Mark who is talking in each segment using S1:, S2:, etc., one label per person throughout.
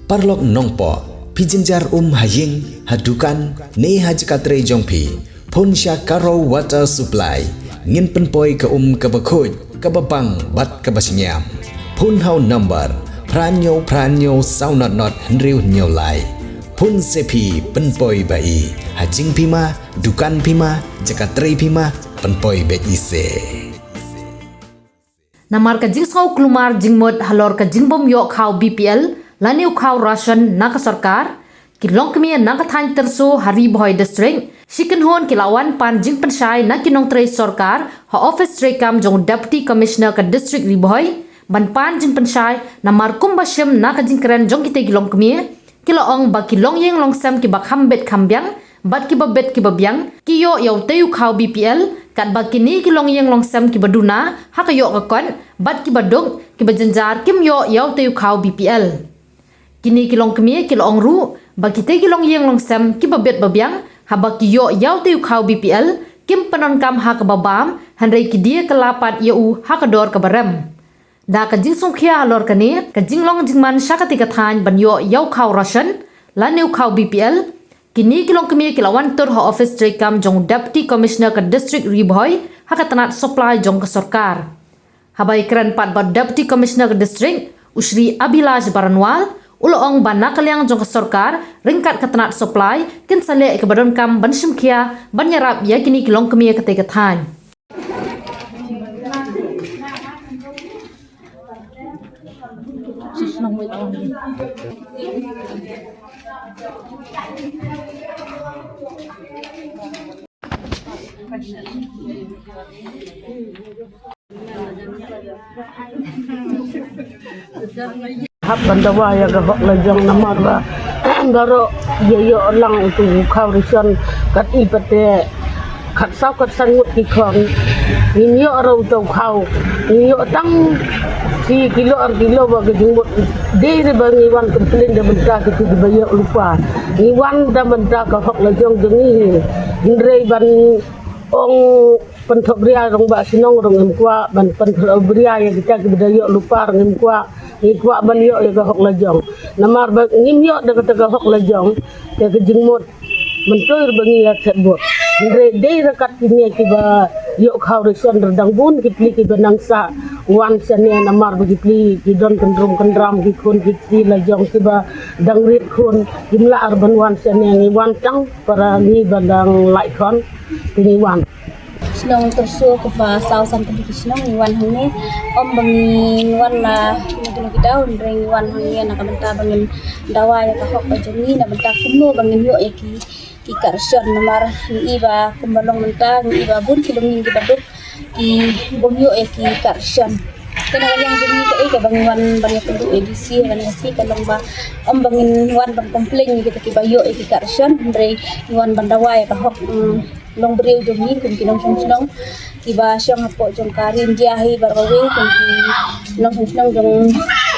S1: parlok nongpo pijinjar haying hadukan ne hajkatre jongpi ponsya karo water supply ngin penpoi ke kebakhoj kebabang bat kebasinyam pun hau number pranyo saunot henriu nyolai pun sepi penpoi bai hajing pima dukan pima jakatre pima penpoi be ise
S2: namar ka jingsau klumar jingmod halor ka jingbom yo khau BPL laniu khau ration naka sarkar kilong kemia naka thain terso hari boy district shikin hon kilawan pan jing pensai na kinong tre sarkar ha office tre kam jong deputy commissioner ka district riboy ban pan jing pensai namar kumbashim naka jingkren jong kite kilong kemia kilaong ba kilong yeng long sam ki bakham bet kambyang bat ki babet ki babyang kiyo yaw tayu khau BPL kat bakini kilong yeng long sam ki baduna hakayo kakon bat ki badung ki bajanjar kim yo yaw tayu khau BPL kini kilong kemie kilong ru bakite kilong yeng long sam ki babet babyang habaki yo yaw tayu khau BPL kim panon kam ha ka babam hanrei ki dia kelapat yau hakador ka barem da ka jing songkhia halor kane ka jinglong jingman syakati ka than ban yo yaw khau ration laniu khau BPL kini kilong kemia kilawan tur ha office tre kam jong deputy commissioner ka district riboy hakatanat supply jong ka sarkar habai kran pat ba deputy commissioner ka district usri Abilash Baranwal uloong banakaliang jong ka sarkar ringkat katanat supply kin sale ka badon kam ban simkhia ban yarap ya kini kilong kemia ka te ka than
S3: Hapan dawa ya gabak lajang namar ba garo yo lang tu khau rison kat ipate khat sau kat sangut ki khong ni yo ro tu khau ni yo tang si kilo ba gejumut de re bangi wan komplain da benta ki tu bayo lupa ni wan da benta ka hok lajang jengi hindrei ban ong penthok bria rong ba sinong rong emkwa ban penthok bria ya kita ki bayo lupa rong emkwa ikwa ban yo ya hok lajong namar ba ngim yo da kata hok lajong ya ke jingmot mentur bangi ya sebut ndre de rekat kini ki ba yo khau reson redang bun ki pli ki benang sa wan sane namar ba ki pli ki don kendram ki kun ki lajong ki ba dang rit kun jumlah arban wan sane ngi wan tang para ni bandang lai kon ni wan
S4: Sinong tersu ke ba sau sampai di sinong iwan hangi om bangin wan la kino kita undring iwan hangi anak benta bangin dawa ya kahok bajani na benta kuno bangin yo ya ki karsion namar iba kumbalong benta iba bun kilongin ki baduk ki bomyo ya ki karsion kena yang jeni ka bangin wan banyak penduk edisi si kalong ba om bangin wan ban komplain kita ki bayo ya ki karsion ndre iwan bandawa ya kahok long beriu jongi kum kinong song iba syang hapo jong karin diahi barwawe kum kinong song jong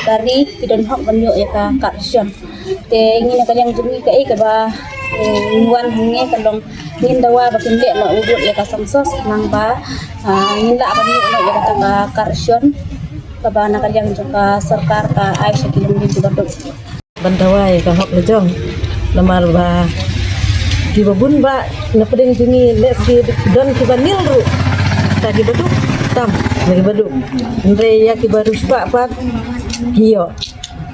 S4: kari kidon hok banyo ya ka karsion te ngina kanyang jongi ka ba wan hange kalong ngin dawa bakin le na ubut ya ka samsos nang ba ngin la banyo na ya ka karsion ka ba na kanyang jong ka sarkar ka ai sa kilong din badok
S5: bandawa ya ka hok lejong lamar ba di babun ba na pedeng jungi le si don ki banil ru ta ki baduk tam lagi baduk ndre ya ki baru spa pat hiyo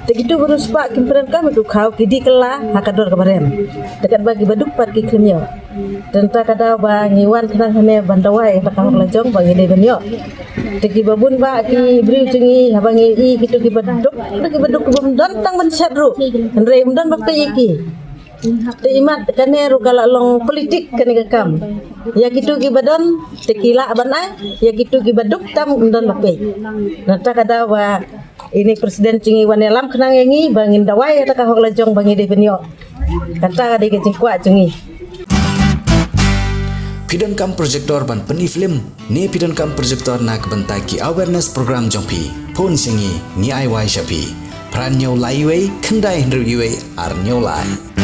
S5: begitu baru spa ki peren kam tu khau ki di kala hakador kemarin dekat bagi baduk pat ki krimyo dan ta kada ba ngiwan kena hane bandawai ta kau lajong bagi de benyo tegi babun ba ki briu jungi habangi i kitu ki baduk bum don tang ban syadru ndre don bakte iki te imat kane ru kala long politik kane kam ya gitu ki badon tekila banai ya gitu ki baduk tam undon bape nata kada wa ini presiden cingi wanelam kenang yangi bangin dawai ta ka hok lajong bangi de benyo kata de ke cingkwa cingi
S1: pidon kam projector ban peni film ne pidon kam projector nak bentaki awareness program jongpi pon singi ni ai wai shapi pran nyau lai wei kendai hendru yue ar nyau lai